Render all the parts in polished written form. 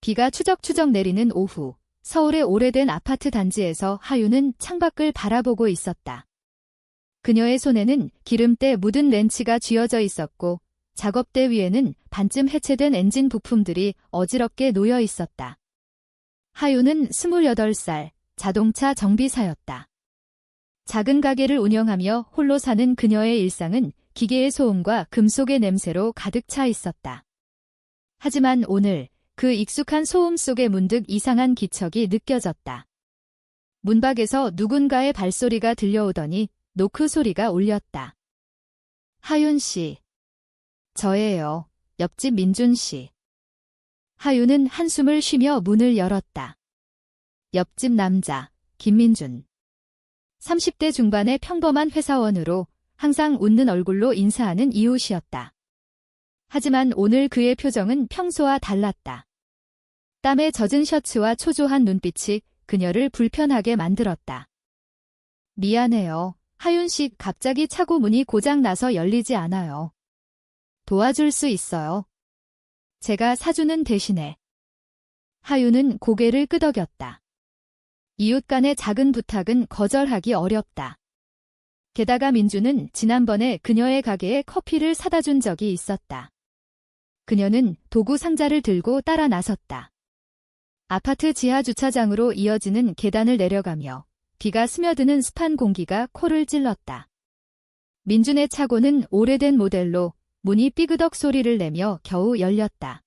비가 추적추적 내리는 오후, 서울의 오래된 아파트 단지에서 하윤은 창밖을 바라보고 있었다. 그녀의 손에는 기름때 묻은 렌치가 쥐어져 있었고 작업대 위에는 반쯤 해체된 엔진 부품들이 어지럽게 놓여 있었다. 하윤은 28살, 자동차 정비사였다. 작은 가게를 운영하며 홀로 사는 그녀의 일상은 기계의 소음과 금속의 냄새로 가득 차 있었다. 하지만 오늘 그 익숙한 소음 속에 문득 이상한 기척이 느껴졌다. 문 밖에서 누군가의 발소리가 들려오더니 노크 소리가 울렸다. 하윤 씨. 저예요. 옆집 민준 씨. 하윤은 한숨을 쉬며 문을 열었다. 옆집 남자, 김민준. 30대 중반의 평범한 회사원으로 항상 웃는 얼굴로 인사하는 이웃이었다. 하지만 오늘 그의 표정은 평소와 달랐다. 땀에 젖은 셔츠와 초조한 눈빛이 그녀를 불편하게 만들었다. 미안해요. 하윤 씨, 갑자기 차고 문이 고장 나서 열리지 않아요. 도와줄 수 있어요. 제가 사주는 대신에. 하윤은 고개를 끄덕였다. 이웃 간의 작은 부탁은 거절하기 어렵다. 게다가 민주는 지난번에 그녀의 가게에 커피를 사다 준 적이 있었다. 그녀는 도구 상자를 들고 따라 나섰다. 아파트 지하 주차장으로 이어지는 계단을 내려가며 비가 스며드는 습한 공기가 코를 찔렀다. 민준의 차고는 오래된 모델로 문이 삐그덕 소리를 내며 겨우 열렸다.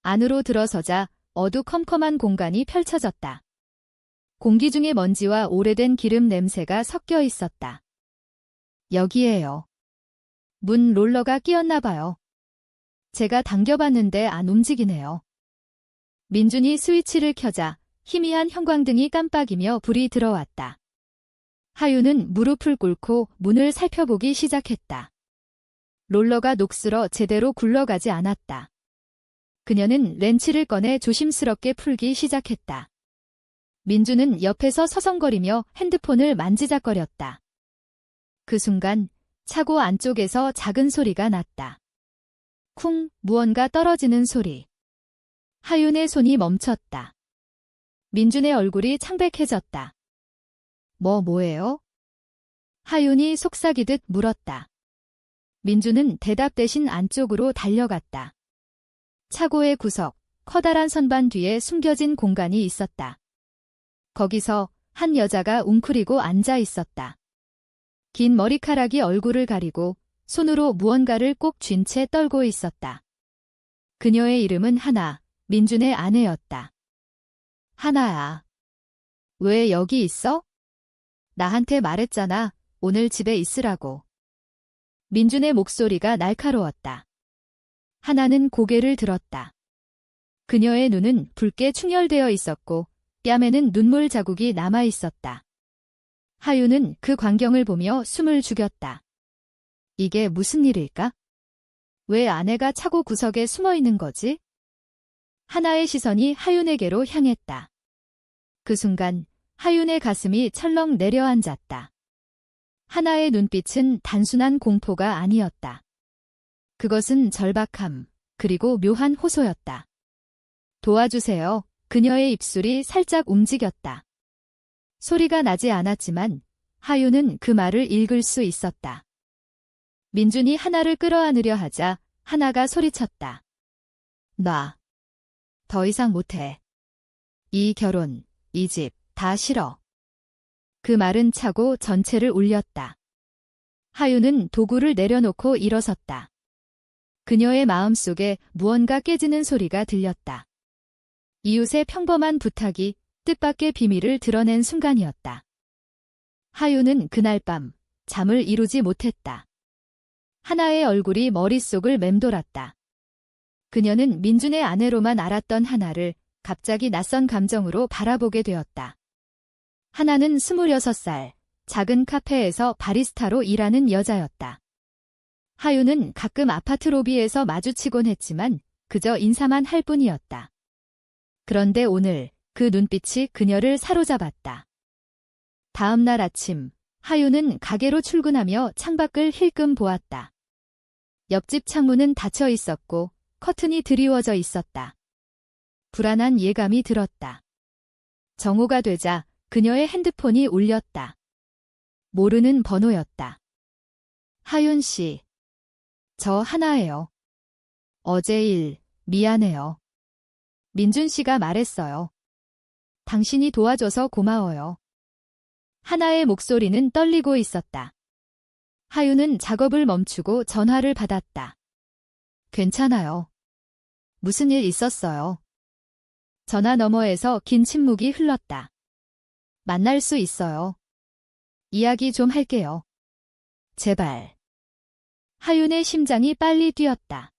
안으로 들어서자 어두컴컴한 공간이 펼쳐졌다. 공기 중에 먼지와 오래된 기름 냄새가 섞여 있었다. 여기에요. 문 롤러가 끼었나 봐요. 제가 당겨봤는데 안 움직이네요. 민준이 스위치를 켜자 희미한 형광등이 깜빡이며 불이 들어왔다. 하윤은 무릎을 꿇고 문을 살펴보기 시작했다. 롤러가 녹슬어 제대로 굴러가지 않았다. 그녀는 렌치를 꺼내 조심스럽게 풀기 시작했다. 민주는 옆에서 서성거리며 핸드폰을 만지작거렸다. 그 순간 차고 안쪽에서 작은 소리가 났다. 쿵, 무언가 떨어지는 소리. 하윤의 손이 멈췄다. 민준의 얼굴이 창백해졌다. 뭐예요? 하윤이 속삭이듯 물었다. 민준은 대답 대신 안쪽으로 달려갔다. 차고의 구석, 커다란 선반 뒤에 숨겨진 공간이 있었다. 거기서 한 여자가 웅크리고 앉아 있었다. 긴 머리카락이 얼굴을 가리고 손으로 무언가를 꼭 쥔 채 떨고 있었다. 그녀의 이름은 하나, 민준의 아내였다. 하나야. 왜 여기 있어? 나한테 말했잖아. 오늘 집에 있으라고. 민준의 목소리가 날카로웠다. 하나는 고개를 들었다. 그녀의 눈은 붉게 충혈되어 있었고 뺨에는 눈물 자국이 남아 있었다. 하윤은 그 광경을 보며 숨을 죽였다. 이게 무슨 일일까? 왜 아내가 차고 구석에 숨어 있는 거지? 하나의 시선이 하윤에게로 향했다. 그 순간 하윤의 가슴이 철렁 내려앉았다. 하나의 눈빛은 단순한 공포가 아니었다. 그것은 절박함, 그리고 묘한 호소였다. 도와주세요. 그녀의 입술이 살짝 움직였다. 소리가 나지 않았지만 하윤은 그 말을 읽을 수 있었다. 민준이 하나를 끌어안으려 하자 하나가 소리쳤다. 놔. 더 이상 못해. 이 결혼, 이 집, 다 싫어. 그 말은 차고 전체를 울렸다. 하윤은 도구를 내려놓고 일어섰다. 그녀의 마음속에 무언가 깨지는 소리가 들렸다. 이웃의 평범한 부탁이 뜻밖의 비밀을 드러낸 순간이었다. 하윤은 그날 밤 잠을 이루지 못했다. 하나의 얼굴이 머릿속을 맴돌았다. 그녀는 민준의 아내로만 알았던 하나를 갑자기 낯선 감정으로 바라보게 되었다. 하나는 26살, 작은 카페에서 바리스타로 일하는 여자였다. 하윤은 가끔 아파트 로비에서 마주치곤 했지만 그저 인사만 할 뿐이었다. 그런데 오늘 그 눈빛이 그녀를 사로잡았다. 다음 날 아침, 하윤은 가게로 출근하며 창밖을 힐끔 보았다. 옆집 창문은 닫혀 있었고 커튼이 드리워져 있었다. 불안한 예감이 들었다. 정오가 되자 그녀의 핸드폰이 울렸다. 모르는 번호였다. 하윤 씨. 저 하나예요. 어제 일, 미안해요. 민준 씨가 말했어요. 당신이 도와줘서 고마워요. 하나의 목소리는 떨리고 있었다. 하윤은 작업을 멈추고 전화를 받았다. 괜찮아요. 무슨 일 있었어요? 전화 너머에서 긴 침묵이 흘렀다. 만날 수 있어요. 이야기 좀 할게요. 제발. 하윤의 심장이 빨리 뛰었다.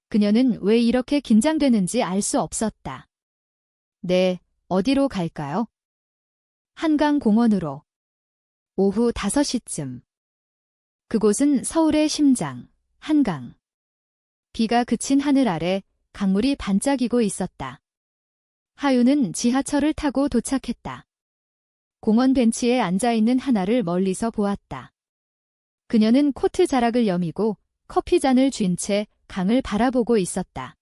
그녀는 왜 이렇게 긴장되는지 알 수 없었다. 네, 어디로 갈까요? 한강공원으로. 오후 5시쯤. 그곳은 서울의 심장, 한강. 비가 그친 하늘 아래 강물이 반짝이고 있었다. 하윤은 지하철을 타고 도착했다. 공원 벤치에 앉아있는 하나를 멀리서 보았다. 그녀는 코트 자락을 여미고 커피잔을 쥔 채 강을 바라보고 있었다.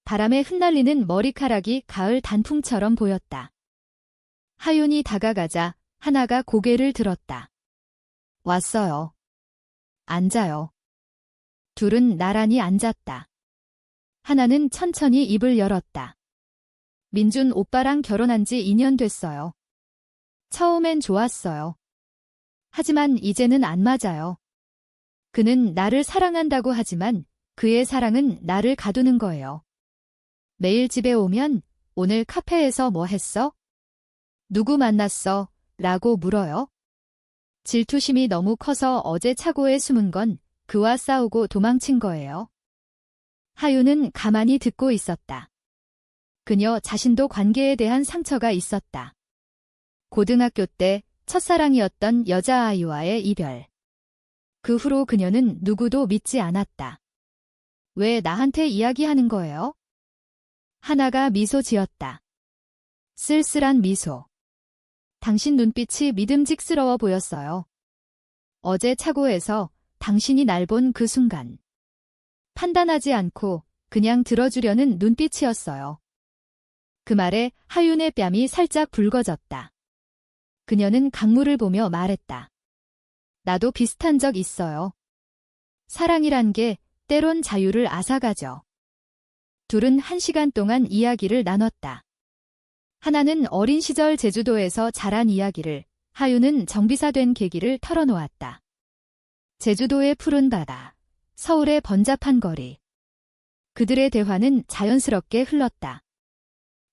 바람에 흩날리는 머리카락이 가을 단풍처럼 보였다. 하윤이 다가가자 하나가 고개를 들었다. 왔어요. 앉아요. 둘은 나란히 앉았다. 하나는 천천히 입을 열었다. 민준 오빠랑 결혼한 지 2년 됐어요. 처음엔 좋았어요. 하지만 이제는 안 맞아요. 그는 나를 사랑한다고 하지만 그의 사랑은 나를 가두는 거예요. 매일 집에 오면 오늘 카페에서 뭐 했어? 누구 만났어? 라고 물어요. 질투심이 너무 커서 어제 차고에 숨은 건 그와 싸우고 도망친 거예요. 하윤은 가만히 듣고 있었다. 그녀 자신도 관계에 대한 상처가 있었다. 고등학교 때 첫사랑이었던 여자아이와의 이별. 그 후로 그녀는 누구도 믿지 않았다. 왜 나한테 이야기하는 거예요? 하나가 미소 지었다. 쓸쓸한 미소. 당신 눈빛이 믿음직스러워 보였어요. 어제 차고에서 당신이 날 본 그 순간. 판단하지 않고 그냥 들어주려는 눈빛이었어요. 그 말에 하윤의 뺨이 살짝 붉어졌다. 그녀는 강물을 보며 말했다. 나도 비슷한 적 있어요. 사랑이란 게 때론 자유를 앗아가죠. 둘은 1시간 동안 이야기를 나눴다. 하나는 어린 시절 제주도에서 자란 이야기를, 하윤은 정비사된 계기를 털어놓았다. 제주도의 푸른 바다, 서울의 번잡한 거리. 그들의 대화는 자연스럽게 흘렀다.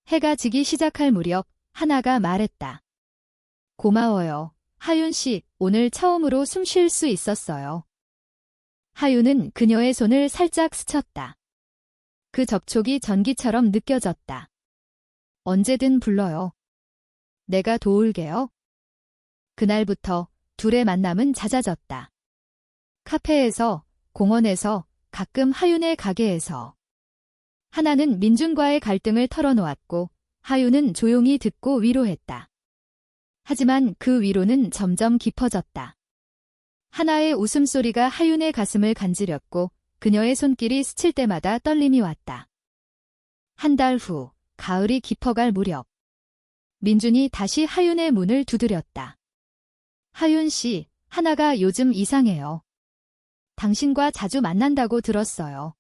해가 지기 시작할 무렵 하나가 말했다. 고마워요. 하윤 씨, 오늘 처음으로 숨 쉴 수 있었어요. 하윤은 그녀의 손을 살짝 스쳤다. 그 접촉이 전기처럼 느껴졌다. 언제든 불러요. 내가 도울게요. 그날부터 둘의 만남은 잦아졌다. 카페에서, 공원에서, 가끔 하윤의 가게에서. 하나는 민준과의 갈등을 털어놓았고 하윤은 조용히 듣고 위로했다. 하지만 그 위로는 점점 깊어졌다. 하나의 웃음소리가 하윤의 가슴을 간지렸고 그녀의 손길이 스칠 때마다 떨림이 왔다. 한 달 후, 가을이 깊어갈 무렵. 민준이 다시 하윤의 문을 두드렸다. 하윤 씨, 하나가 요즘 이상해요. 당신과 자주 만난다고 들었어요.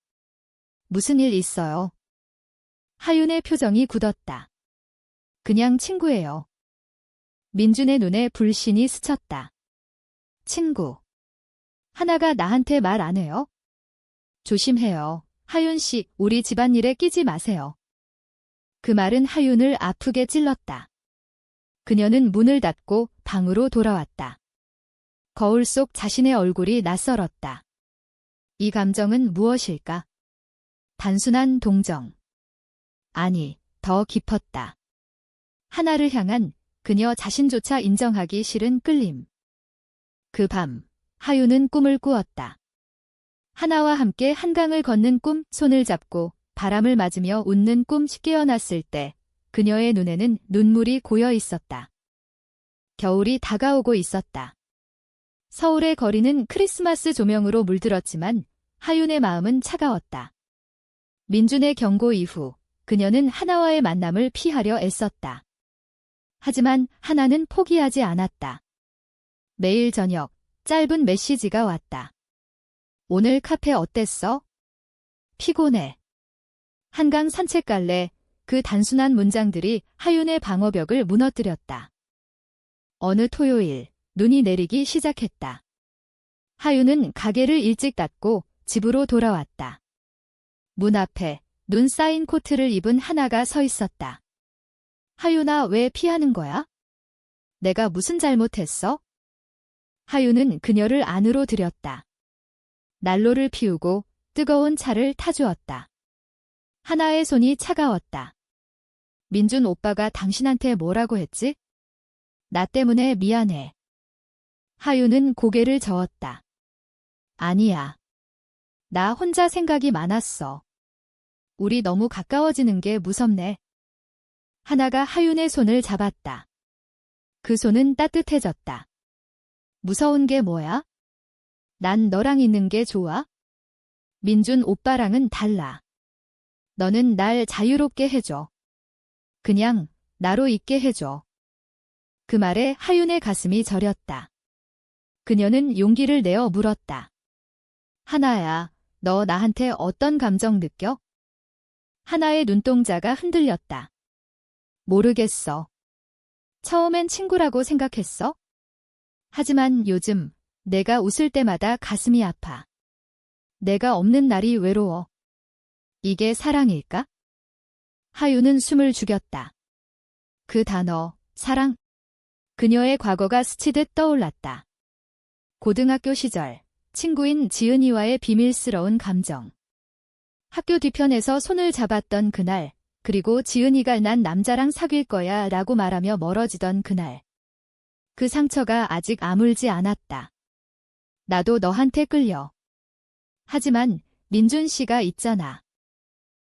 무슨 일 있어요? 하윤의 표정이 굳었다. 그냥 친구예요. 민준의 눈에 불신이 스쳤다. 친구. 하나가 나한테 말 안 해요? 조심해요. 하윤 씨, 우리 집안일에 끼지 마세요. 그 말은 하윤을 아프게 찔렀다. 그녀는 문을 닫고 방으로 돌아왔다. 거울 속 자신의 얼굴이 낯설었다. 이 감정은 무엇일까? 단순한 동정. 아니, 더 깊었다. 하나를 향한 그녀 자신조차 인정하기 싫은 끌림. 그 밤, 하윤은 꿈을 꾸었다. 하나와 함께 한강을 걷는 꿈, 손을 잡고 바람을 맞으며 웃는 꿈. 깨어났을 때 그녀의 눈에는 눈물이 고여 있었다. 겨울이 다가오고 있었다. 서울의 거리는 크리스마스 조명으로 물들었지만 하윤의 마음은 차가웠다. 민준의 경고 이후 그녀는 하나와의 만남을 피하려 애썼다. 하지만 하나는 포기하지 않았다. 매일 저녁 짧은 메시지가 왔다. 오늘 카페 어땠어? 피곤해. 한강 산책 갈래? 그 단순한 문장들이 하윤의 방어벽을 무너뜨렸다. 어느 토요일, 눈이 내리기 시작했다. 하윤은 가게를 일찍 닫고 집으로 돌아왔다. 문 앞에 눈 쌓인 코트를 입은 하나가 서 있었다. 하윤아, 왜 피하는 거야? 내가 무슨 잘못했어? 하윤은 그녀를 안으로 들였다. 난로를 피우고 뜨거운 차를 타주었다. 하나의 손이 차가웠다. 민준 오빠가 당신한테 뭐라고 했지? 나 때문에 미안해. 하윤은 고개를 저었다. 아니야. 나 혼자 생각이 많았어. 우리 너무 가까워지는 게 무섭네. 하나가 하윤의 손을 잡았다. 그 손은 따뜻해졌다. 무서운 게 뭐야? 난 너랑 있는 게 좋아. 민준 오빠랑은 달라. 너는 날 자유롭게 해줘. 그냥 나로 있게 해줘. 그 말에 하윤의 가슴이 저렸다. 그녀는 용기를 내어 물었다. 하나야, 너 나한테 어떤 감정 느껴? 하나의 눈동자가 흔들렸다. 모르겠어. 처음엔 친구라고 생각했어? 하지만 요즘 내가 웃을 때마다 가슴이 아파. 내가 없는 날이 외로워. 이게 사랑일까? 하윤은 숨을 죽였다. 그 단어, 사랑. 그녀의 과거가 스치듯 떠올랐다. 고등학교 시절, 친구인 지은이와의 비밀스러운 감정. 학교 뒤편에서 손을 잡았던 그날, 그리고 지은이가 난 남자랑 사귈 거야 라고 말하며 멀어지던 그날. 그 상처가 아직 아물지 않았다. 나도 너한테 끌려. 하지만 민준 씨가 있잖아.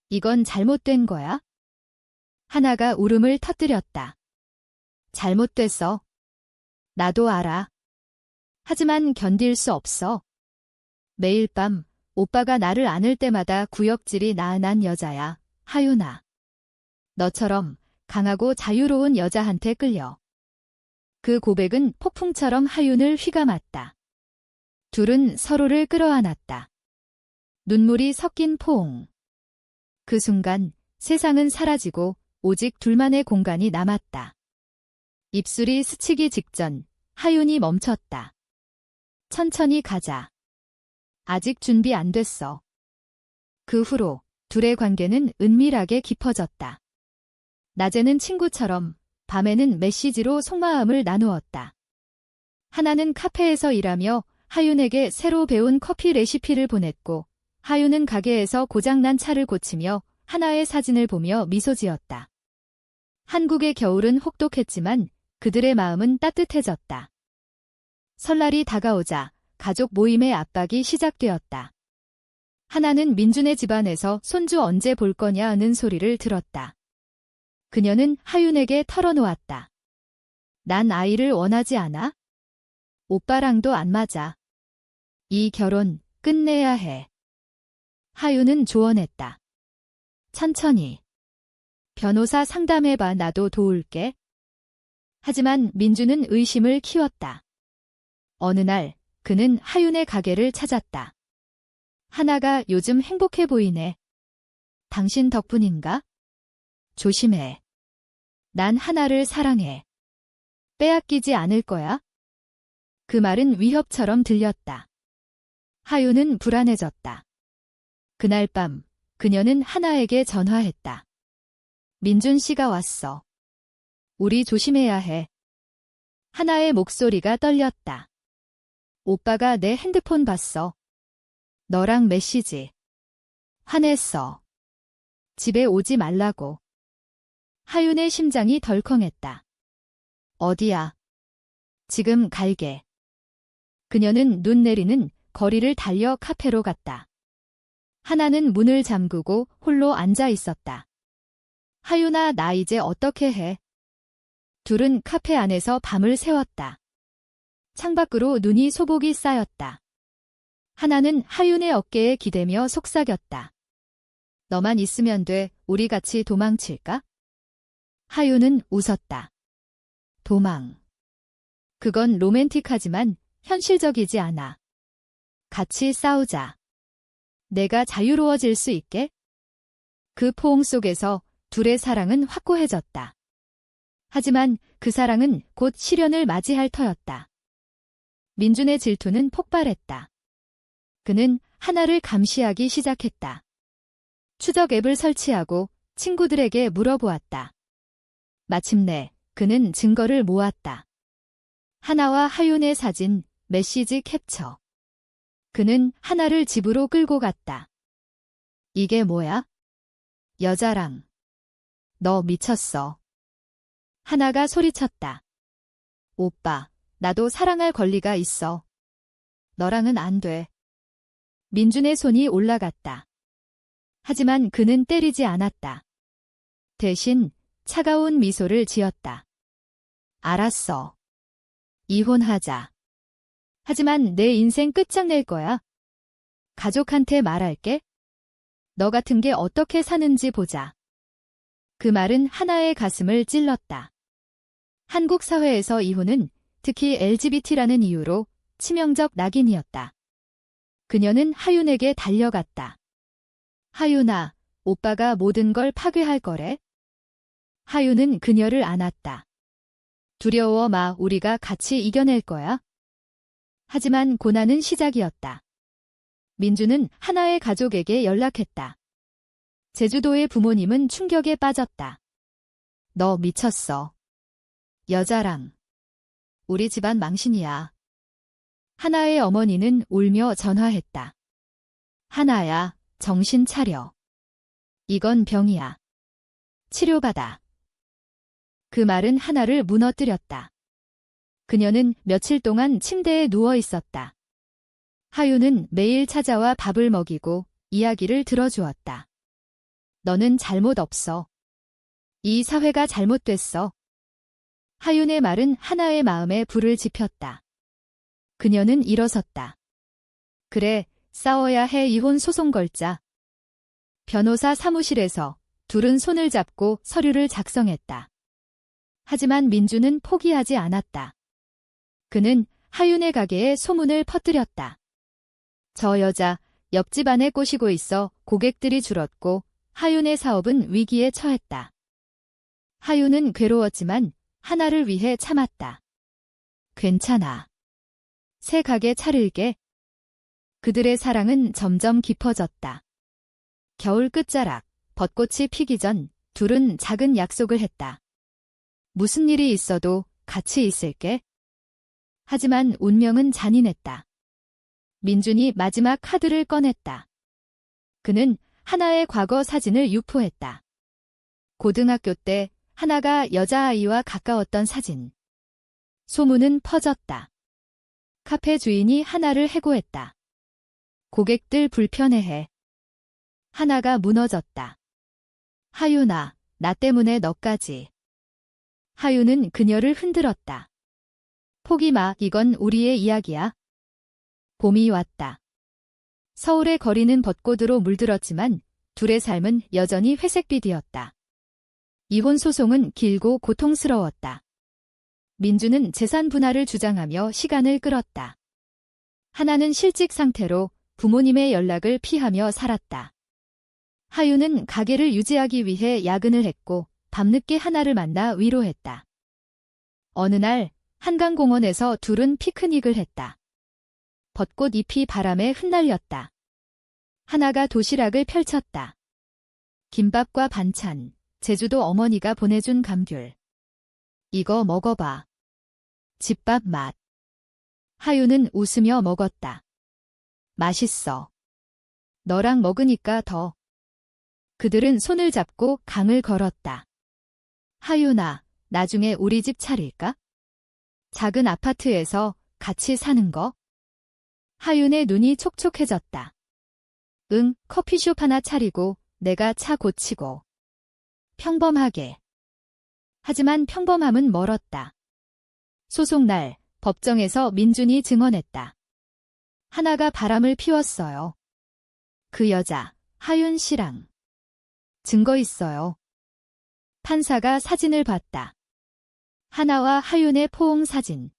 이건 잘못된 거야? 하나가 울음을 터뜨렸다. 잘못됐어. 나도 알아. 하지만 견딜 수 없어. 매일 밤 오빠가 나를 안을 때마다 구역질이 나은한 여자야, 하윤아. 너처럼 강하고 자유로운 여자한테 끌려. 그 고백은 폭풍처럼 하윤을 휘감았다. 둘은 서로를 끌어안았다. 눈물이 섞인 포옹. 그 순간 세상은 사라지고 오직 둘만의 공간이 남았다. 입술이 스치기 직전 하윤이 멈췄다. 천천히 가자. 아직 준비 안 됐어. 그 후로 둘의 관계는 은밀하게 깊어졌다. 낮에는 친구처럼, 밤에는 메시지로 속마음을 나누었다. 하나는 카페에서 일하며 하윤에게 새로 배운 커피 레시피를 보냈고, 하윤은 가게에서 고장난 차를 고치며 하나의 사진을 보며 미소 지었다. 한국의 겨울은 혹독했지만 그들의 마음은 따뜻해졌다. 설날이 다가오자 가족 모임의 압박이 시작되었다. 하나는 민준의 집안에서 손주 언제 볼 거냐는 소리를 들었다. 그녀는 하윤에게 털어놓았다. 난 아이를 원하지 않아. 오빠랑도 안 맞아. 이 결혼 끝내야 해. 하윤은 조언했다. 천천히. 변호사 상담해봐. 나도 도울게. 하지만 민주는 의심을 키웠다. 어느 날 그는 하윤의 가게를 찾았다. 하나가 요즘 행복해 보이네. 당신 덕분인가? 조심해. 난 하나를 사랑해. 빼앗기지 않을 거야. 그 말은 위협처럼 들렸다. 하윤은 불안해졌다. 그날 밤 그녀는 하나에게 전화했다. 민준 씨가 왔어. 우리 조심해야 해. 하나의 목소리가 떨렸다. 오빠가 내 핸드폰 봤어. 너랑 메시지. 화냈어. 집에 오지 말라고. 하윤의 심장이 덜컹했다. 어디야? 지금 갈게. 그녀는 눈 내리는 거리를 달려 카페로 갔다. 하나는 문을 잠그고 홀로 앉아 있었다. 하윤아, 나 이제 어떻게 해? 둘은 카페 안에서 밤을 새웠다. 창밖으로 눈이 소복이 쌓였다. 하나는 하윤의 어깨에 기대며 속삭였다. 너만 있으면 돼. 우리 같이 도망칠까? 하윤은 웃었다. 도망. 그건 로맨틱하지만 현실적이지 않아. 같이 싸우자. 내가 자유로워질 수 있게? 그 포옹 속에서 둘의 사랑은 확고해졌다. 하지만 그 사랑은 곧 시련을 맞이할 터였다. 민준의 질투는 폭발했다. 그는 하나를 감시하기 시작했다. 추적 앱을 설치하고 친구들에게 물어보았다. 마침내 그는 증거를 모았다. 하나와 하윤의 사진, 메시지 캡처. 그는 하나를 집으로 끌고 갔다. 이게 뭐야? 여자랑. 너 미쳤어. 하나가 소리쳤다. 오빠, 나도 사랑할 권리가 있어. 너랑은 안 돼. 민준의 손이 올라갔다. 하지만 그는 때리지 않았다. 대신 차가운 미소를 지었다. 알았어. 이혼하자. 하지만 내 인생 끝장낼 거야. 가족한테 말할게. 너 같은 게 어떻게 사는지 보자. 그 말은 하나의 가슴을 찔렀다. 한국 사회에서 이혼은 특히 LGBT라는 이유로 치명적 낙인이었다. 그녀는 하윤에게 달려갔다. 하윤아, 오빠가 모든 걸 파괴할 거래. 하윤은 그녀를 안았다. 두려워 마, 우리가 같이 이겨낼 거야. 하지만 고난은 시작이었다. 민주는 하나의 가족에게 연락했다. 제주도의 부모님은 충격에 빠졌다. 너 미쳤어. 여자랑. 우리 집안 망신이야. 하나의 어머니는 울며 전화했다. 하나야, 정신 차려. 이건 병이야. 치료받아. 그 말은 하나를 무너뜨렸다. 그녀는 며칠 동안 침대에 누워 있었다. 하윤은 매일 찾아와 밥을 먹이고 이야기를 들어주었다. 너는 잘못 없어. 이 사회가 잘못됐어. 하윤의 말은 하나의 마음에 불을 지폈다. 그녀는 일어섰다. 그래, 싸워야 해. 이혼 소송 걸자. 변호사 사무실에서 둘은 손을 잡고 서류를 작성했다. 하지만 민주는 포기하지 않았다. 그는 하윤의 가게에 소문을 퍼뜨렸다. 저 여자 옆집 안에 꼬시고 있어. 고객들이 줄었고 하윤의 사업은 위기에 처했다. 하윤은 괴로웠지만 하나를 위해 참았다. 괜찮아. 새 가게 차릴게. 그들의 사랑은 점점 깊어졌다. 겨울 끝자락, 벚꽃이 피기 전 둘은 작은 약속을 했다. 무슨 일이 있어도 같이 있을게. 하지만 운명은 잔인했다. 민준이 마지막 카드를 꺼냈다. 그는 하나의 과거 사진을 유포했다. 고등학교 때 하나가 여자아이와 가까웠던 사진. 소문은 퍼졌다. 카페 주인이 하나를 해고했다. 고객들 불편해해. 하나가 무너졌다. 하윤아, 나 때문에 너까지. 하윤은 그녀를 흔들었다. 포기 마, 이건 우리의 이야기야. 봄이 왔다. 서울의 거리는 벚꽃으로 물들었지만 둘의 삶은 여전히 회색빛이었다. 이혼 소송은 길고 고통스러웠다. 민주는 재산 분할을 주장하며 시간을 끌었다. 하나는 실직 상태로 부모님의 연락을 피하며 살았다. 하윤은 가게를 유지하기 위해 야근을 했고 밤늦게 하나를 만나 위로했다. 어느 날 한강공원에서 둘은 피크닉을 했다. 벚꽃 잎이 바람에 흩날렸다. 하나가 도시락을 펼쳤다. 김밥과 반찬, 제주도 어머니가 보내준 감귤. 이거 먹어봐. 집밥 맛. 하윤은 웃으며 먹었다. 맛있어. 너랑 먹으니까 더. 그들은 손을 잡고 강을 걸었다. 하윤아, 나중에 우리 집 차릴까? 작은 아파트에서 같이 사는 거? 하윤의 눈이 촉촉해졌다. 응, 커피숍 하나 차리고 내가 차 고치고. 평범하게. 하지만 평범함은 멀었다. 소송날, 법정에서 민준이 증언했다. 하나가 바람을 피웠어요. 그 여자, 하윤 씨랑. 증거 있어요. 판사가 사진을 봤다. 하나와 하윤의 포옹 사진.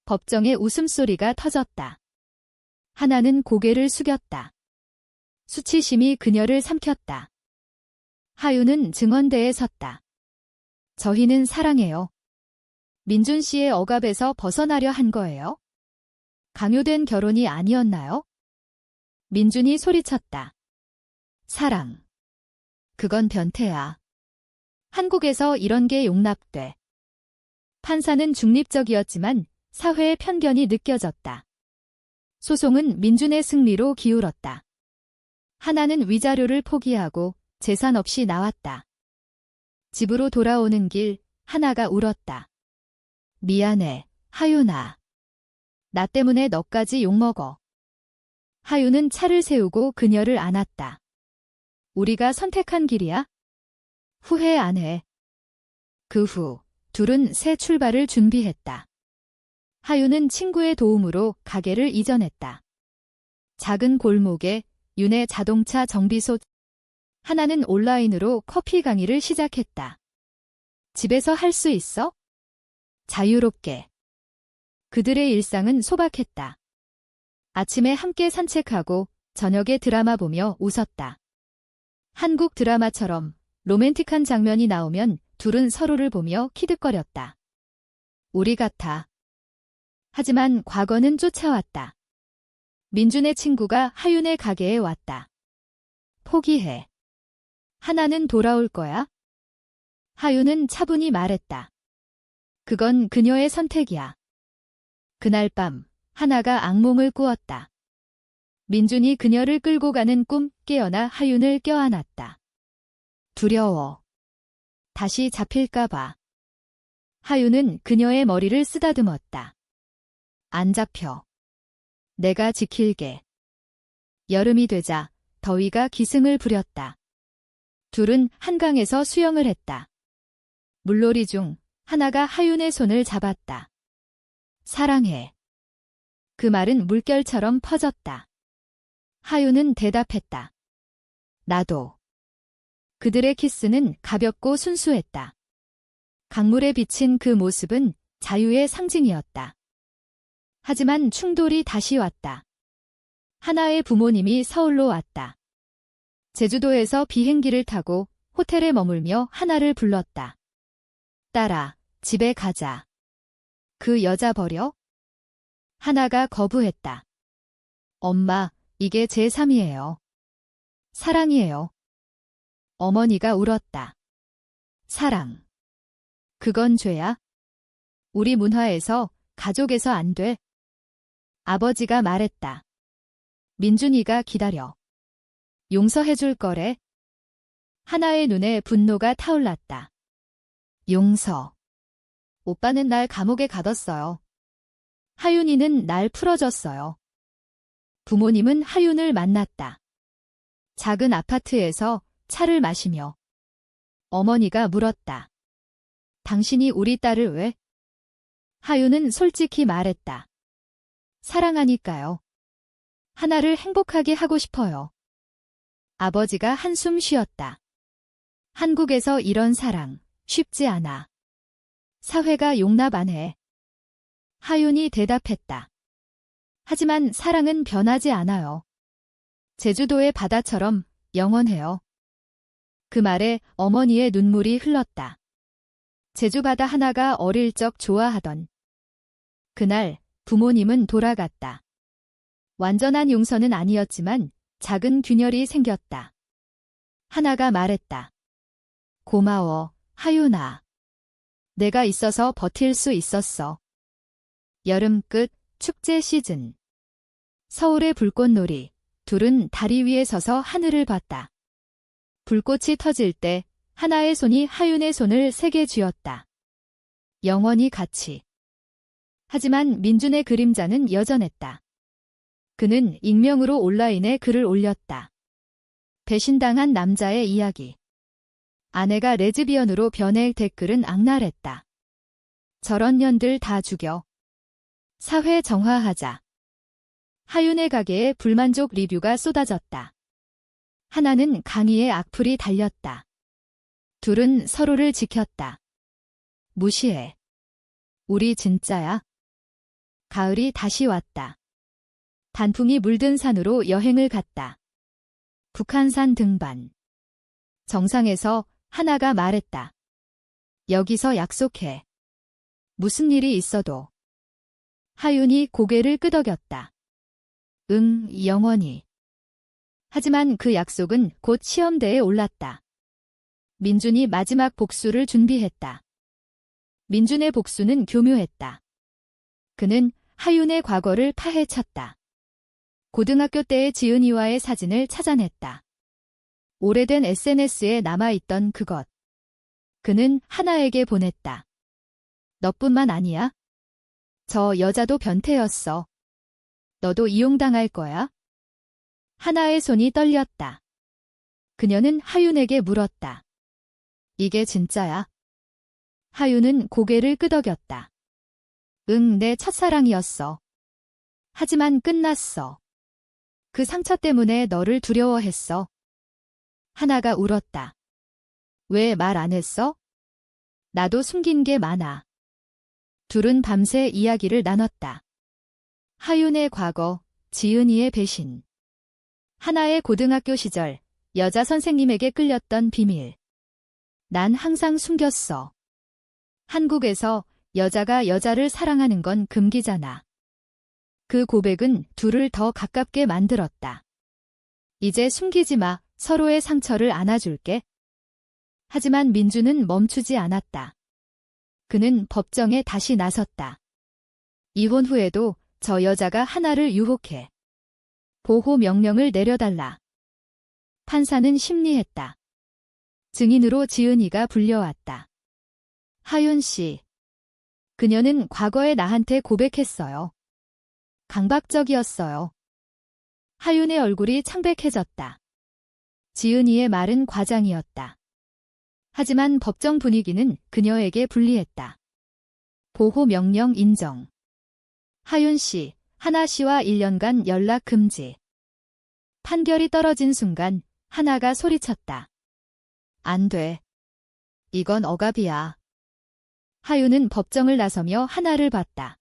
법정에 웃음소리가 터졌다. 하나는 고개를 숙였다. 수치심이 그녀를 삼켰다. 하윤은 증언대에 섰다. 저희는 사랑해요. 민준 씨의 억압에서 벗어나려 한 거예요? 강요된 결혼이 아니었나요? 민준이 소리쳤다. 사랑. 그건 변태야. 한국에서 이런 게 용납돼. 판사는 중립적이었지만 사회의 편견이 느껴졌다. 소송은 민준의 승리로 기울었다. 하나는 위자료를 포기하고 재산 없이 나왔다. 집으로 돌아오는 길 하나가 울었다. 미안해, 하윤아. 나 때문에 너까지 욕먹어. 하윤은 차를 세우고 그녀를 안았다. 우리가 선택한 길이야? 후회 안 해. 그 후 둘은 새 출발을 준비했다. 하윤은 친구의 도움으로 가게를 이전했다. 작은 골목에 윤의 자동차 정비소. 하나는 온라인으로 커피 강의를 시작했다. 집에서 할 수 있어? 자유롭게. 그들의 일상은 소박했다. 아침에 함께 산책하고 저녁에 드라마 보며 웃었다. 한국 드라마처럼 로맨틱한 장면이 나오면 둘은 서로를 보며 키득거렸다. 우리 같아. 하지만 과거는 쫓아왔다. 민준의 친구가 하윤의 가게에 왔다. 포기해. 하나는 돌아올 거야? 하윤은 차분히 말했다. 그건 그녀의 선택이야. 그날 밤 하나가 악몽을 꾸었다. 민준이 그녀를 끌고 가는 꿈. 깨어나 하윤을 껴안았다. 두려워. 다시 잡힐까봐. 하윤은 그녀의 머리를 쓰다듬었다. 안 잡혀. 내가 지킬게. 여름이 되자 더위가 기승을 부렸다. 둘은 한강에서 수영을 했다. 물놀이 중 하나가 하윤의 손을 잡았다. 사랑해. 그 말은 물결처럼 퍼졌다. 하윤은 대답했다. 나도. 그들의 키스는 가볍고 순수했다. 강물에 비친 그 모습은 자유의 상징이었다. 하지만 충돌이 다시 왔다. 하나의 부모님이 서울로 왔다. 제주도에서 비행기를 타고 호텔에 머물며 하나를 불렀다. 딸아, 집에 가자. 그 여자 버려? 하나가 거부했다. 엄마, 이게 제 삶이에요. 사랑이에요. 어머니가 울었다. 사랑. 그건 죄야? 우리 문화에서, 가족에서 안 돼. 아버지가 말했다. 민준이가 기다려. 용서해줄 거래. 하나의 눈에 분노가 타올랐다. 용서. 오빠는 날 감옥에 가뒀어요. 하윤이는 날 풀어줬어요. 부모님은 하윤을 만났다. 작은 아파트에서 차를 마시며 어머니가 물었다. 당신이 우리 딸을 왜? 하윤은 솔직히 말했다. 사랑하니까요. 하나를 행복하게 하고 싶어요. 아버지가 한숨 쉬었다. 한국에서 이런 사랑 쉽지 않아. 사회가 용납 안 해. 하윤이 대답했다. 하지만 사랑은 변하지 않아요. 제주도의 바다처럼 영원해요. 그 말에 어머니의 눈물이 흘렀다. 제주 바다 하나가 어릴 적 좋아하던. 그날 부모님은 돌아갔다. 완전한 용서는 아니었지만 작은 균열이 생겼다. 하나가 말했다. 고마워, 하윤아. 내가 있어서 버틸 수 있었어. 여름 끝 축제 시즌. 서울의 불꽃놀이. 둘은 다리 위에 서서 하늘을 봤다. 불꽃이 터질 때 하나의 손이 하윤의 손을 세게 쥐었다. 영원히 같이. 하지만 민준의 그림자는 여전했다. 그는 익명으로 온라인에 글을 올렸다. 배신당한 남자의 이야기. 아내가 레즈비언으로 변해 댓글은 악랄했다. 저런 년들 다 죽여. 사회 정화하자. 하윤의 가게에 불만족 리뷰가 쏟아졌다. 하나는 강희의 악플이 달렸다. 둘은 서로를 지켰다. 무시해. 우리 진짜야. 가을이 다시 왔다. 단풍이 물든 산으로 여행을 갔다. 북한산 등반. 정상에서 하나가 말했다. 여기서 약속해. 무슨 일이 있어도. 하윤이 고개를 끄덕였다. 응, 영원히. 하지만 그 약속은 곧 시험대에 올랐다. 민준이 마지막 복수를 준비했다. 민준의 복수는 교묘했다. 그는 하윤의 과거를 파헤쳤다. 고등학교 때의 지은이와의 사진을 찾아냈다. 오래된 SNS에 남아있던 그것. 그는 하나에게 보냈다. 너뿐만 아니야. 저 여자도 변태였어. 너도 이용당할 거야? 하나의 손이 떨렸다. 그녀는 하윤에게 물었다. 이게 진짜야? 하윤은 고개를 끄덕였다. 응, 내 첫사랑이었어. 하지만 끝났어. 그 상처 때문에 너를 두려워했어. 하나가 울었다. 왜 말 안 했어? 나도 숨긴 게 많아. 둘은 밤새 이야기를 나눴다. 하윤의 과거, 지은이의 배신. 하나의 고등학교 시절, 여자 선생님에게 끌렸던 비밀. 난 항상 숨겼어. 한국에서 여자가 여자를 사랑하는 건 금기잖아. 그 고백은 둘을 더 가깝게 만들었다. 이제 숨기지 마, 서로의 상처를 안아줄게. 하지만 민주는 멈추지 않았다. 그는 법정에 다시 나섰다. 이혼 후에도 저 여자가 하나를 유혹해. 보호 명령을 내려달라. 판사는 심리했다. 증인으로 지은이가 불려왔다. 하윤 씨. 그녀는 과거에 나한테 고백했어요. 강박적이었어요. 하윤의 얼굴이 창백해졌다. 지은이의 말은 과장이었다. 하지만 법정 분위기는 그녀에게 불리했다. 보호 명령 인정. 하윤 씨, 하나 씨와 1년간 연락 금지. 판결이 떨어진 순간 하나가 소리쳤다. 안 돼. 이건 억압이야. 하윤은 법정을 나서며 하나를 봤다.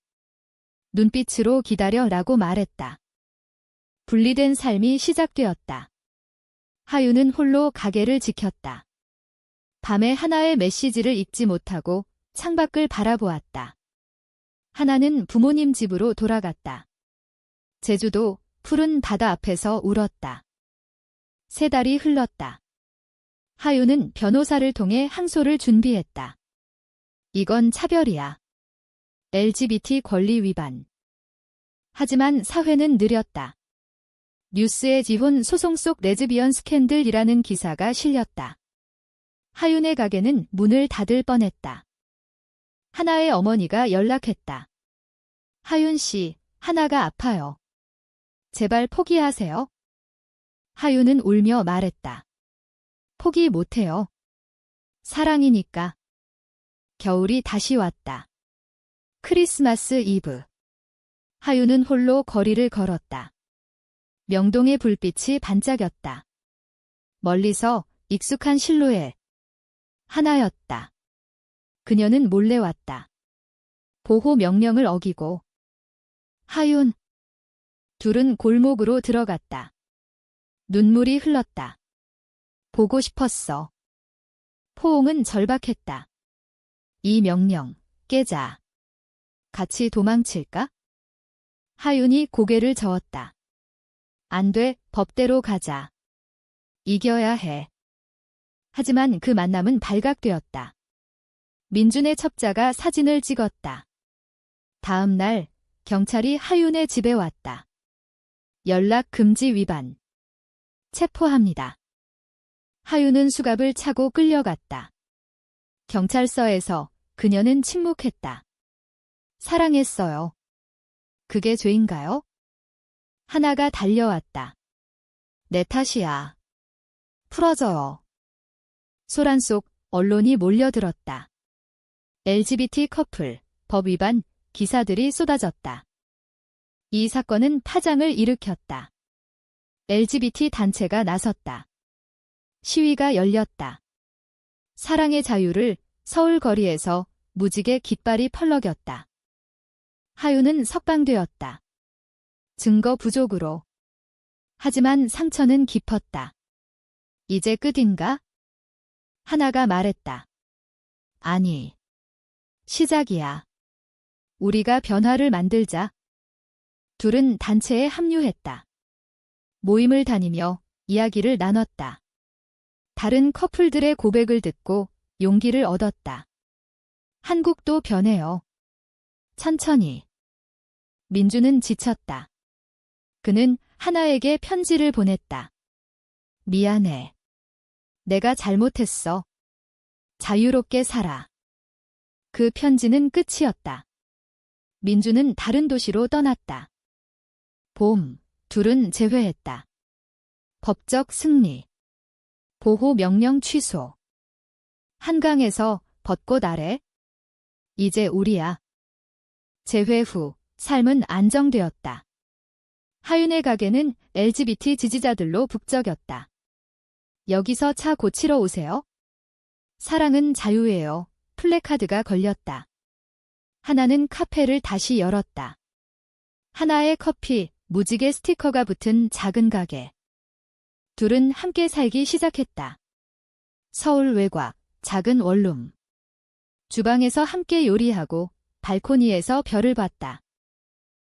눈빛으로 기다려라고 말했다. 분리된 삶이 시작되었다. 하윤은 홀로 가게를 지켰다. 밤에 하나의 메시지를 읽지 못하고 창밖을 바라보았다. 하나는 부모님 집으로 돌아갔다. 제주도 푸른 바다 앞에서 울었다. 3달이 흘렀다. 하윤은 변호사를 통해 항소를 준비했다. 이건 차별이야. LGBT 권리 위반. 하지만 사회는 느렸다. 뉴스에 지혼 소송 속 레즈비언 스캔들이라는 기사가 실렸다. 하윤의 가게는 문을 닫을 뻔했다. 하나의 어머니가 연락했다. 하윤 씨, 하나가 아파요. 제발 포기하세요. 하윤은 울며 말했다. 포기 못해요. 사랑이니까. 겨울이 다시 왔다. 크리스마스 이브. 하윤은 홀로 거리를 걸었다. 명동의 불빛이 반짝였다. 멀리서 익숙한 실루엣. 하나였다. 그녀는 몰래 왔다. 보호 명령을 어기고. 하윤. 둘은 골목으로 들어갔다. 눈물이 흘렀다. 보고 싶었어. 포옹은 절박했다. 이 명령, 깨자. 같이 도망칠까? 하윤이 고개를 저었다. 안 돼, 법대로 가자. 이겨야 해. 하지만 그 만남은 발각되었다. 민준의 첩자가 사진을 찍었다. 다음 날 경찰이 하윤의 집에 왔다. 연락 금지 위반. 체포합니다. 하윤은 수갑을 차고 끌려갔다. 경찰서에서 그녀는 침묵했다. 사랑했어요. 그게 죄인가요? 하나가 달려왔다. 내 탓이야. 풀어줘요. 소란 속 언론이 몰려들었다. LGBT 커플, 법 위반, 기사들이 쏟아졌다. 이 사건은 파장을 일으켰다. LGBT 단체가 나섰다. 시위가 열렸다. 사랑의 자유를 서울 거리에서 무지개 깃발이 펄럭였다. 하윤은 석방되었다. 증거 부족으로. 하지만 상처는 깊었다. 이제 끝인가? 하나가 말했다. 아니. 시작이야. 우리가 변화를 만들자. 둘은 단체에 합류했다. 모임을 다니며 이야기를 나눴다. 다른 커플들의 고백을 듣고 용기를 얻었다. 한국도 변해요. 천천히. 민주는 지쳤다. 그는 하나에게 편지를 보냈다. 미안해. 내가 잘못했어. 자유롭게 살아. 그 편지는 끝이었다. 민주는 다른 도시로 떠났다. 봄, 둘은 재회했다. 법적 승리. 보호 명령 취소. 한강에서 벚꽃 아래. 이제 우리야. 재회 후 삶은 안정되었다. 하윤의 가게는 LGBT 지지자들로 북적였다. 여기서 차 고치러 오세요. 사랑은 자유예요. 플래카드가 걸렸다. 하나는 카페를 다시 열었다. 하나의 커피, 무지개 스티커가 붙은 작은 가게. 둘은 함께 살기 시작했다. 서울 외곽, 작은 원룸. 주방에서 함께 요리하고 발코니에서 별을 봤다.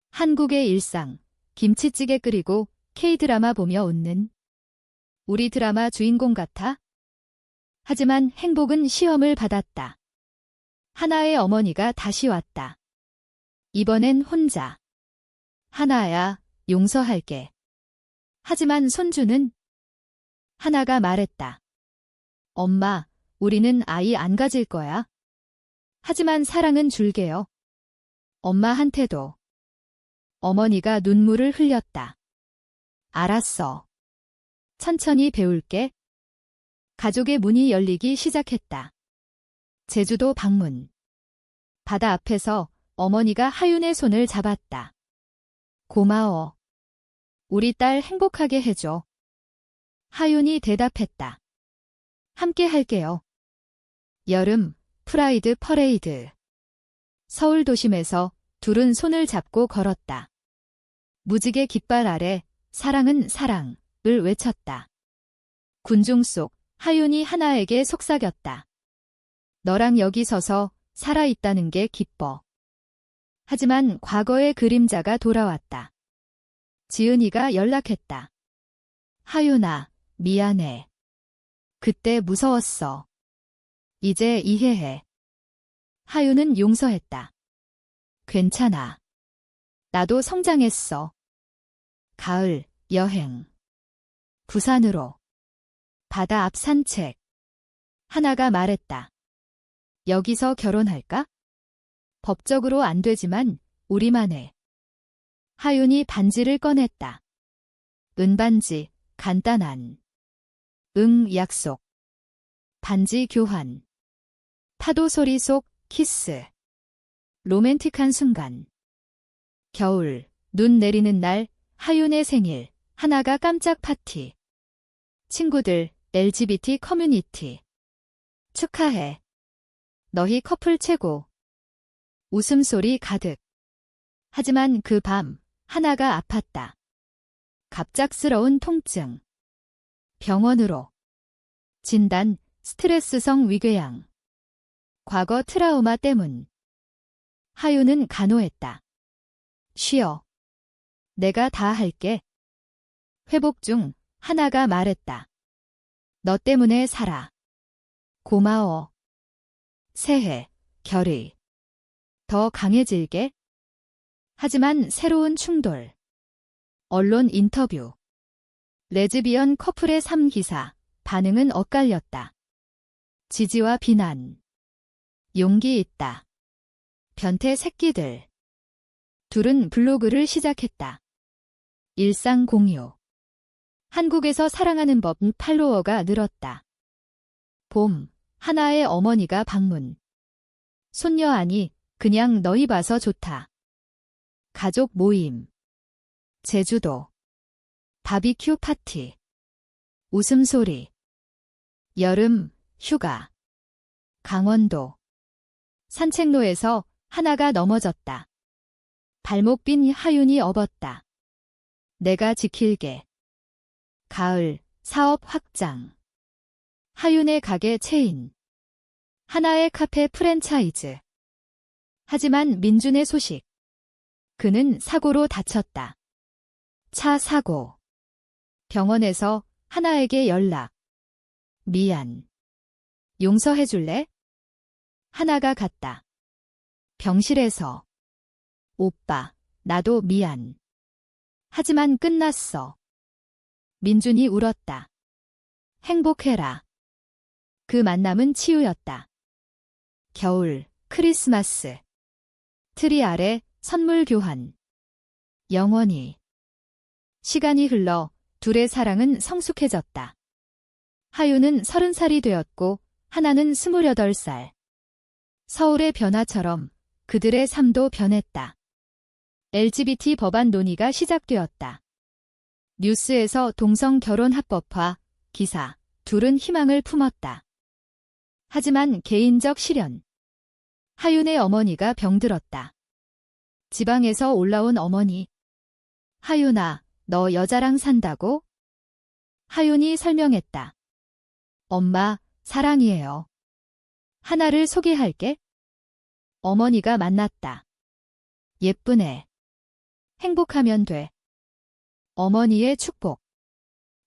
한국의 일상, 김치찌개 끓이고 K-드라마 보며 웃는. 우리 드라마 주인공 같아? 하지만 행복은 시험을 받았다. 하나의 어머니가 다시 왔다. 이번엔 혼자. 하나야, 용서할게. 하지만 손주는? 하나가 말했다. 엄마, 우리는 아이 안 가질 거야. 하지만 사랑은 줄게요. 엄마한테도. 어머니가 눈물을 흘렸다. 알았어. 천천히 배울게. 가족의 문이 열리기 시작했다. 제주도 방문. 바다 앞에서 어머니가 하윤의 손을 잡았다. 고마워. 우리 딸 행복하게 해줘. 하윤이 대답했다. 함께 할게요. 여름, 프라이드 퍼레이드. 서울 도심에서 둘은 손을 잡고 걸었다. 무지개 깃발 아래 사랑은 사랑을 외쳤다. 군중 속 하윤이 하나에게 속삭였다. 너랑 여기 서서 살아있다는 게 기뻐. 하지만 과거의 그림자가 돌아왔다. 지은이가 연락했다. 하윤아, 미안해. 그때 무서웠어. 이제 이해해. 하윤은 용서했다. 괜찮아. 나도 성장했어. 가을, 여행. 부산으로. 바다 앞 산책. 하나가 말했다. 여기서 결혼할까? 법적으로 안 되지만 우리만 해. 하윤이 반지를 꺼냈다. 은반지, 간단한. 응, 약속. 반지 교환. 파도 소리 속 키스. 로맨틱한 순간. 겨울, 눈 내리는 날, 하윤의 생일, 하나가 깜짝 파티. 친구들, LGBT 커뮤니티. 축하해. 너희 커플 최고. 웃음소리 가득. 하지만 그 밤, 하나가 아팠다. 갑작스러운 통증. 병원으로. 진단, 스트레스성 위궤양. 과거 트라우마 때문. 하윤은 간호했다. 쉬어. 내가 다 할게. 회복 중 하나가 말했다. 너 때문에 살아. 고마워. 새해, 결의. 더 강해질게. 하지만 새로운 충돌. 언론 인터뷰. 레즈비언 커플의 삶 기사. 반응은 엇갈렸다. 지지와 비난. 용기 있다. 변태 새끼들. 둘은 블로그를 시작했다. 일상 공유. 한국에서 사랑하는 법 팔로워가 늘었다. 봄, 하나의 어머니가 방문. 손녀 아니, 그냥 너희 봐서 좋다. 가족 모임. 제주도. 바비큐 파티. 웃음소리. 여름, 휴가. 강원도. 산책로에서 하나가 넘어졌다. 발목 빈 하윤이 업었다. 내가 지킬게. 가을, 사업 확장. 하윤의 가게 체인. 하나의 카페 프랜차이즈. 하지만 민준의 소식. 그는 사고로 다쳤다. 차 사고. 병원에서 하나에게 연락. 미안. 용서해줄래? 하나가 갔다. 병실에서. 오빠, 나도 미안. 하지만 끝났어. 민준이 울었다. 행복해라. 그 만남은 치유였다. 겨울, 크리스마스. 트리 아래 선물 교환. 영원히. 시간이 흘러 둘의 사랑은 성숙해졌다. 하윤은 30살이 되었고 하나는 28살. 서울의 변화처럼 그들의 삶도 변했다. LGBT 법안 논의가 시작되었다. 뉴스에서 동성 결혼 합법화, 기사, 둘은 희망을 품었다. 하지만 개인적 실현. 하윤의 어머니가 병들었다. 지방에서 올라온 어머니. 하윤아, 너 여자랑 산다고? 하윤이 설명했다. 엄마, 사랑이에요. 하나를 소개할게. 어머니가 만났다. 예쁘네. 행복하면 돼. 어머니의 축복.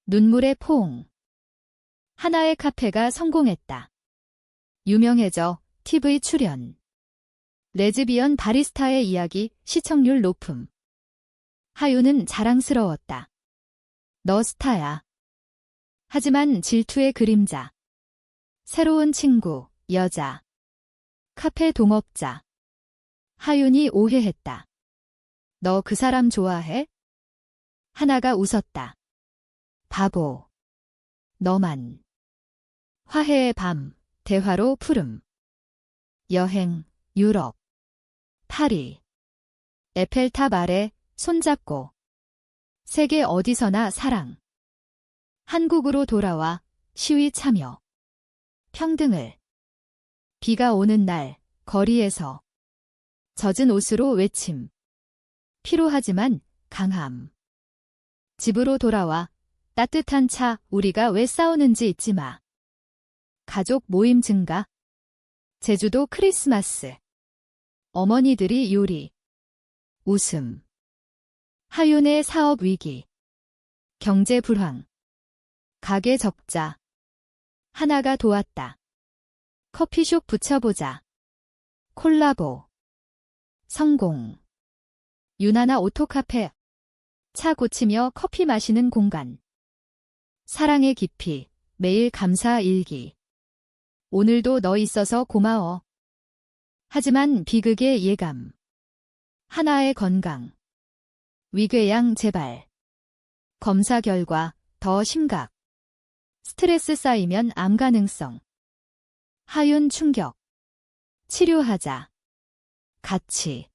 눈물의 포옹. 하나의 카페가 성공했다. 유명해져 TV 출연. 레즈비언 바리스타의 이야기 시청률 높음. 하윤은 자랑스러웠다. 너 스타야. 하지만 질투의 그림자. 새로운 친구, 여자. 카페 동업자. 하윤이 오해했다. 너 그 사람 좋아해? 하나가 웃었다. 바보. 너만. 화해의 밤, 대화로 푸름. 여행, 유럽. 파리. 에펠탑 아래 손잡고. 세계 어디서나 사랑. 한국으로 돌아와 시위 참여. 평등을. 비가 오는 날, 거리에서. 젖은 옷으로 외침. 피로하지만 강함. 집으로 돌아와 따뜻한 차, 우리가 왜 싸우는지 잊지 마. 가족 모임 증가. 제주도 크리스마스. 어머니들이 요리. 웃음. 하윤의 사업 위기. 경제 불황. 가게 적자. 하나가 도왔다. 커피숍 붙여보자. 콜라보. 성공. 유나나 오토카페. 차 고치며 커피 마시는 공간. 사랑의 깊이. 매일 감사 일기. 오늘도 너 있어서 고마워. 하지만 비극의 예감. 하나의 건강. 위궤양 재발. 검사 결과 더 심각. 스트레스 쌓이면 암 가능성. 하윤 충격. 치료하자. 같이.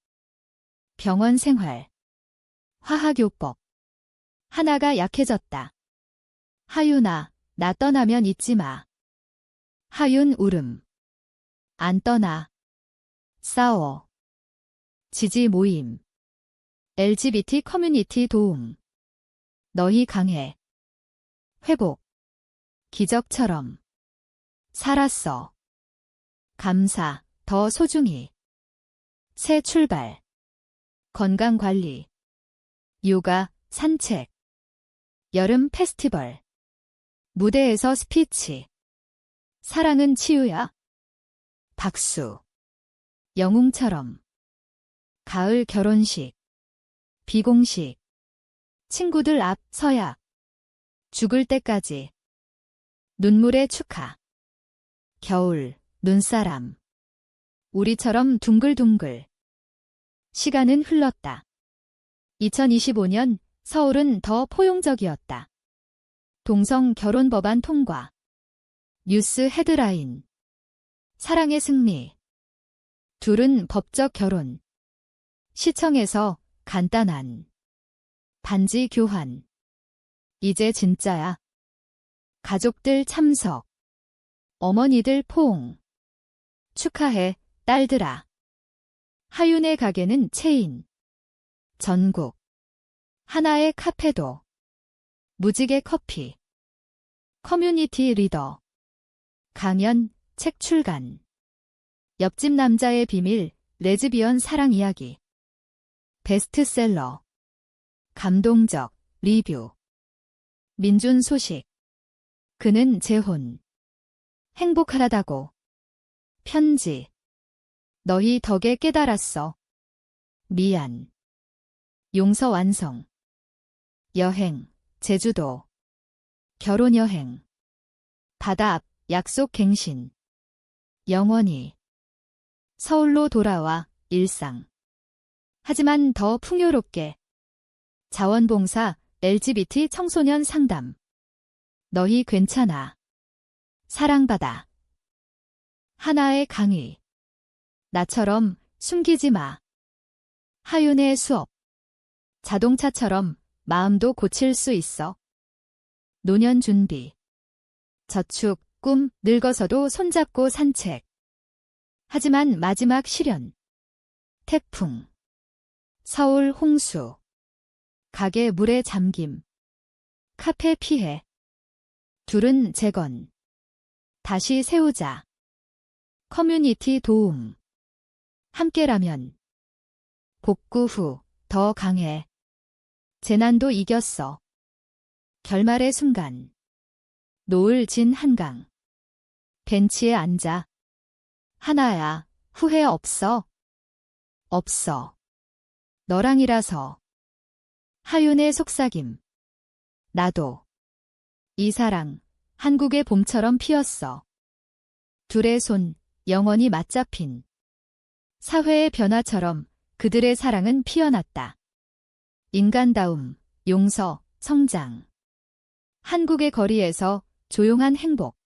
병원 생활. 화학요법. 하나가 약해졌다. 하윤아, 나 떠나면 잊지 마. 하윤 울음. 안 떠나. 싸워. 지지 모임. LGBT 커뮤니티 도움. 너희 강해. 회복. 기적처럼. 살았어. 감사, 더 소중히. 새 출발. 건강관리. 요가, 산책. 여름 페스티벌. 무대에서 스피치. 사랑은 치유야. 박수. 영웅처럼. 가을 결혼식. 비공식. 친구들 앞 서약. 죽을 때까지. 눈물의 축하. 겨울, 눈사람. 우리처럼 둥글둥글. 시간은 흘렀다. 2025년 서울은 더 포용적이었다. 동성 결혼 법안 통과. 뉴스 헤드라인. 사랑의 승리. 둘은 법적 결혼. 시청에서 간단한 반지 교환. 이제 진짜야. 가족들 참석. 어머니들 포옹. 축하해, 딸들아. 하윤의 가게는 체인. 전국. 하나의 카페도. 무지개 커피. 커뮤니티 리더. 강연, 책 출간. 옆집 남자의 비밀, 레즈비언 사랑 이야기. 베스트셀러. 감동적, 리뷰. 민준 소식. 그는 재혼. 행복하다고. 편지. 너희 덕에 깨달았어. 미안. 용서 완성. 여행, 제주도. 결혼 여행. 바다 앞, 약속 갱신. 영원히. 서울로 돌아와, 일상. 하지만 더 풍요롭게. 자원봉사, LGBT 청소년 상담. 너희 괜찮아. 사랑받아. 하나의 강의. 나처럼 숨기지 마. 하윤의 수업. 자동차처럼 마음도 고칠 수 있어. 노년 준비. 저축, 꿈, 늙어서도 손잡고 산책. 하지만 마지막 실현. 태풍. 서울 홍수. 가게 물에 잠김. 카페 피해. 둘은 재건. 다시 세우자. 커뮤니티 도움. 함께라면. 복구 후 더 강해. 재난도 이겼어. 결말의 순간. 노을 진 한강. 벤치에 앉아. 하나야, 후회 없어. 없어. 너랑이라서. 하윤의 속삭임. 나도. 이 사랑, 한국의 봄처럼 피었어. 둘의 손, 영원히 맞잡힌. 사회의 변화처럼 그들의 사랑은 피어났다. 인간다움, 용서, 성장. 한국의 거리에서 조용한 행복.